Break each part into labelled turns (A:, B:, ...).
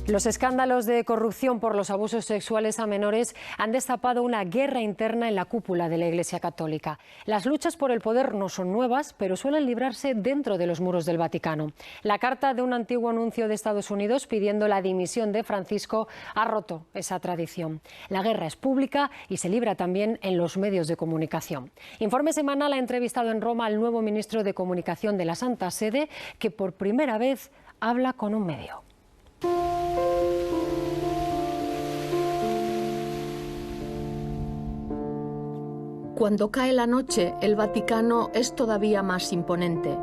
A: Los escándalos de corrupción por los abusos sexuales a menores han destapado una guerra interna en la cúpula de la Iglesia Católica. Las luchas por el poder no son nuevas, pero suelen librarse dentro de los muros del Vaticano. La carta de un antiguo nuncio de Estados Unidos pidiendo la dimisión de Francisco ha roto esa tradición. La guerra es pública y se libra también en los medios de comunicación. Informe Semanal ha entrevistado en Roma al nuevo ministro de Comunicación de la Santa Sede, que por primera vez habla con un medio.
B: Cuando cae la noche, el Vaticano es todavía más imponente.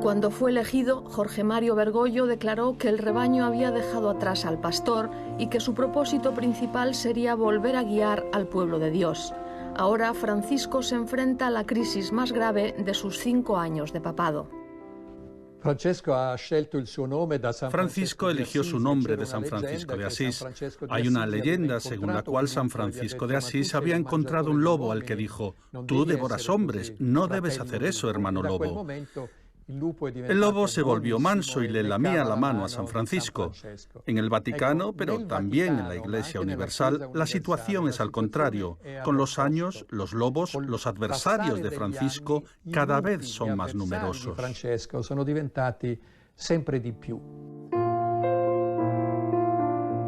B: Cuando fue elegido, Jorge Mario Bergoglio declaró que el rebaño había dejado atrás al pastor y que su propósito principal sería volver a guiar al pueblo de Dios. Ahora Francisco se enfrenta a la crisis más grave de sus 5 años de papado.
C: Francisco eligió su nombre de San Francisco de Asís. Hay una leyenda según la cual San Francisco de Asís había encontrado un lobo al que dijo: «Tú devoras hombres, no debes hacer eso, hermano lobo». El lobo se volvió manso y le lamía la mano a San Francisco. En el Vaticano, pero también en la Iglesia Universal, la situación es al contrario. Con los años, los lobos, los adversarios de Francisco, cada vez son más numerosos.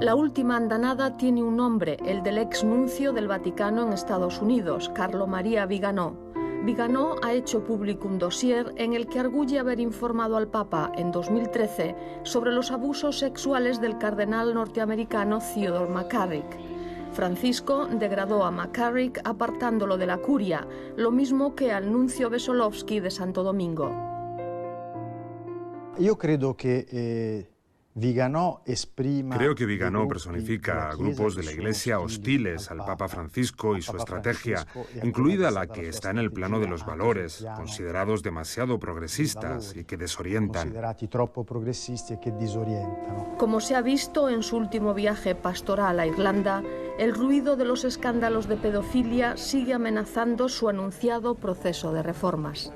B: La última andanada tiene un nombre, el del ex nuncio del Vaticano en Estados Unidos, Carlo María Viganò. Viganò ha hecho público un dossier en el que arguye haber informado al Papa en 2013 sobre los abusos sexuales del cardenal norteamericano Theodore McCarrick. Francisco degradó a McCarrick apartándolo de la curia, lo mismo que al nuncio Vesolovsky de Santo Domingo.
D: Yo creo que Viganò
E: personifica a grupos de la Iglesia hostiles al Papa Francisco y su estrategia, incluida la que está en el plano de los valores, considerados demasiado progresistas y que desorientan.
B: Como se ha visto en su último viaje pastoral a Irlanda, el ruido de los escándalos de pedofilia sigue amenazando su anunciado proceso de reformas.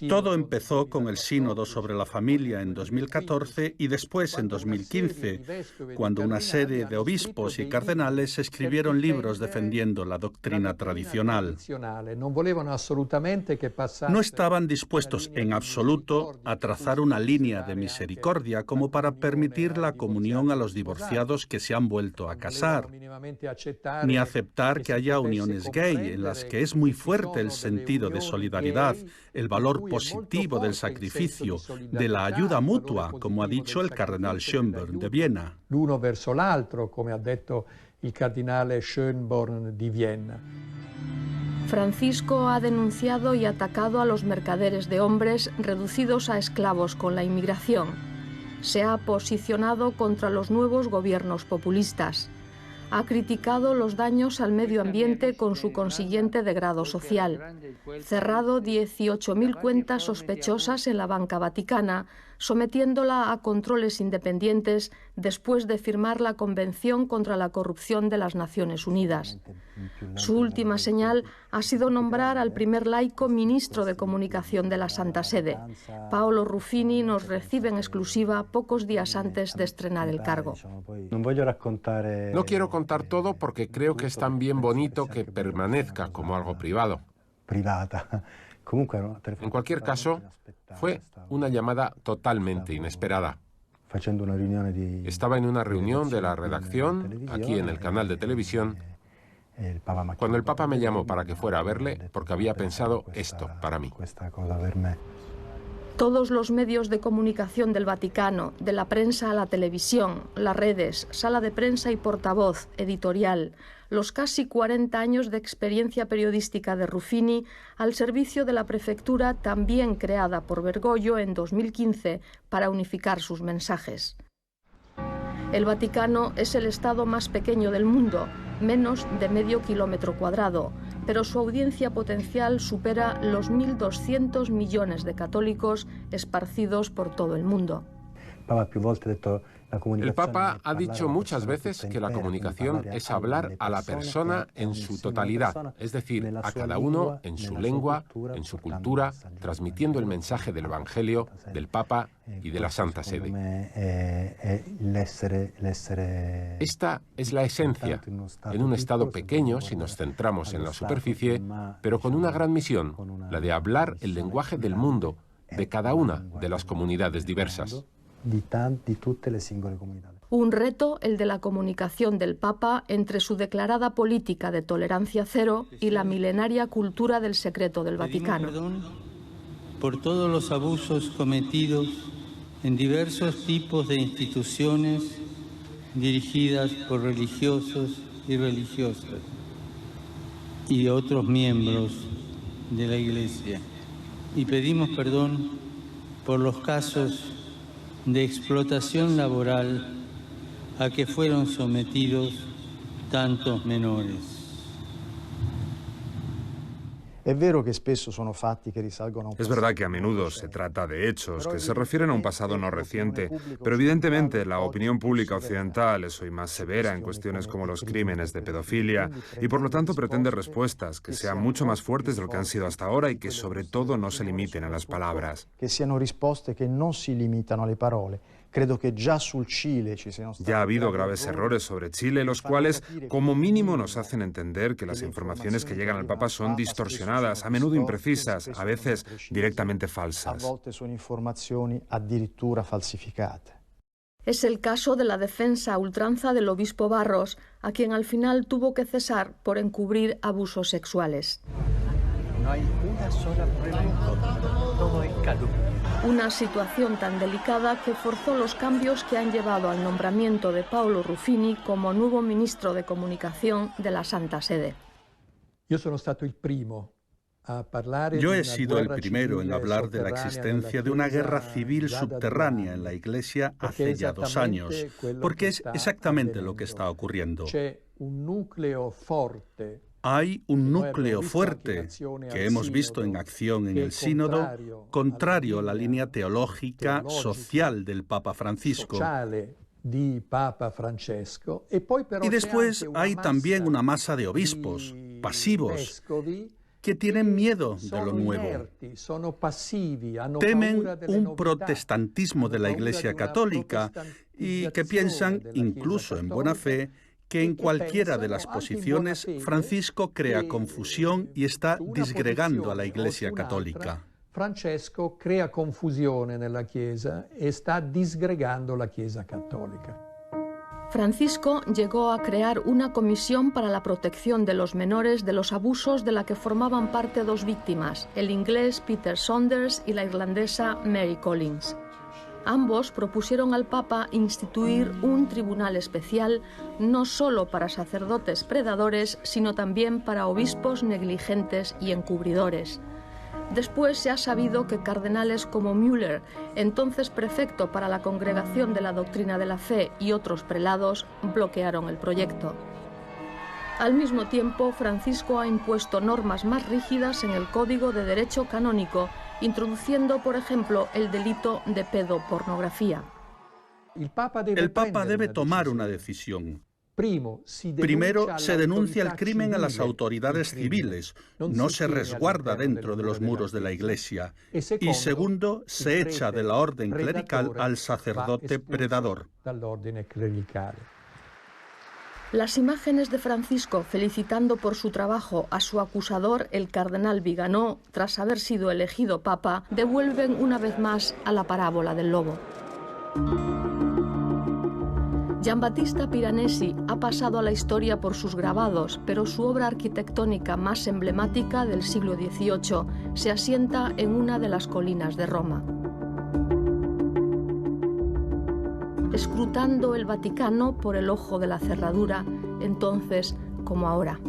C: Todo empezó con el Sínodo sobre la Familia en 2014 y después en 2015, cuando una serie de obispos y cardenales escribieron libros defendiendo la doctrina tradicional. No estaban dispuestos en absoluto a trazar una línea de misericordia como para permitir la comunión a los divorciados que se han vuelto a casar, ni aceptar que haya uniones gay en las que es muy fuerte el sentido de solidaridad, el valor positivo del sacrificio, de la ayuda mutua, como ha dicho el cardenal Schönborn de Viena.
F: L'uno verso l'altro, come ha detto il cardinale Schönborn di Viena.
B: Francisco ha denunciado y atacado a los mercaderes de hombres reducidos a esclavos con la inmigración. Se ha posicionado contra los nuevos gobiernos populistas. Ha criticado los daños al medio ambiente con su consiguiente degrado social. Cerrado 18.000 cuentas sospechosas en la banca vaticana, sometiéndola a controles independientes después de firmar la Convención contra la Corrupción de las Naciones Unidas. Su última señal ha sido nombrar al primer laico ministro de Comunicación de la Santa Sede. Paolo Ruffini nos recibe en exclusiva pocos días antes de estrenar el cargo.
G: No quiero contar todo porque creo que es tan bien bonito que permanezca como algo privado. En cualquier caso, fue una llamada totalmente inesperada. Estaba en una reunión de la redacción, aquí en el canal de televisión, cuando el Papa me llamó para que fuera a verle, porque había pensado esto para mí.
B: Todos los medios de comunicación del Vaticano, de la prensa a la televisión, las redes, sala de prensa y portavoz, editorial, los casi 40 años de experiencia periodística de Ruffini al servicio de la prefectura también creada por Bergoglio en 2015 para unificar sus mensajes. El Vaticano es el estado más pequeño del mundo, menos de medio kilómetro cuadrado, pero su audiencia potencial supera los 1.200 millones de católicos esparcidos por todo el mundo.
G: El Papa ha dicho muchas veces que la comunicación es hablar a la persona en su totalidad, es decir, a cada uno en su lengua, en su cultura, transmitiendo el mensaje del Evangelio, del Papa y de la Santa Sede. Esta es la esencia, en un Estado pequeño si nos centramos en la superficie, pero con una gran misión, la de hablar el lenguaje del mundo, de cada una de las comunidades diversas.
B: Un reto, el de la comunicación del Papa entre su declarada política de tolerancia cero y la milenaria cultura del secreto del Vaticano.
H: Pedimos perdón por todos los abusos cometidos en diversos tipos de instituciones dirigidas por religiosos y religiosas y otros miembros de la Iglesia. Y pedimos perdón por los casos de explotación laboral a que fueron sometidos tantos menores.
E: Es verdad que a menudo se trata de hechos que se refieren a un pasado no reciente, pero evidentemente la opinión pública occidental es hoy más severa en cuestiones como los crímenes de pedofilia y por lo tanto pretende respuestas que sean mucho más fuertes de lo que han sido hasta ahora y que sobre todo no se limiten a las palabras.
D: Que siano risposte que no se limitano alle parole. Creo que ya sul Chile
E: Ya ha habido graves errores sobre Chile, los cuales como mínimo nos hacen entender que las informaciones que llegan al Papa son distorsionadas, a menudo imprecisas, a veces directamente falsas.
D: A volte sono informazioni addirittura falsificate.
B: Es el caso de la defensa a ultranza del obispo Barros, a quien al final tuvo que cesar por encubrir abusos sexuales.
I: No hay una sola prueba en contra, todo es calumnia.
B: Una situación tan delicada que forzó los cambios que han llevado al nombramiento de Paolo Ruffini como nuevo ministro de Comunicación de la Santa Sede.
F: Yo he
C: sido el primero en hablar de la existencia de una guerra civil subterránea en la Iglesia hace ya 2 años, porque es exactamente lo que está ocurriendo. Hay un núcleo fuerte que hemos visto en acción en el Sínodo, contrario a la línea teológica social del Papa Francisco. Y después hay también una masa de obispos pasivos que tienen miedo de lo nuevo. Temen un protestantismo de la Iglesia Católica y que piensan, incluso en buena fe, que en cualquiera de las posiciones Francisco crea confusión y está disgregando a la Iglesia Católica.
F: Francesco crea confusione nella Chiesa e sta disgregando la Chiesa cattolica.
B: Francisco llegó a crear una comisión para la protección de los menores de los abusos de la que formaban parte 2 víctimas, el inglés Peter Saunders y la irlandesa Mary Collins. Ambos propusieron al Papa instituir un tribunal especial no solo para sacerdotes predadores, sino también para obispos negligentes y encubridores. Después se ha sabido que cardenales como Müller, entonces prefecto para la Congregación de la Doctrina de la Fe, y otros prelados bloquearon el proyecto. Al mismo tiempo, Francisco ha impuesto normas más rígidas en el Código de Derecho Canónico, introduciendo, por ejemplo, el delito de pedopornografía.
C: El Papa debe tomar una decisión. Primero, se denuncia el crimen a las autoridades civiles, no se resguarda dentro de los muros de la Iglesia. Y segundo, se echa de la orden clerical al sacerdote predador.
B: Las imágenes de Francisco felicitando por su trabajo a su acusador, el cardenal Viganò, tras haber sido elegido papa, devuelven una vez más a la parábola del lobo. Giambattista Piranesi ha pasado a la historia por sus grabados, pero su obra arquitectónica más emblemática del siglo XVIII se asienta en una de las colinas de Roma. Escrutando el Vaticano por el ojo de la cerradura, entonces como ahora.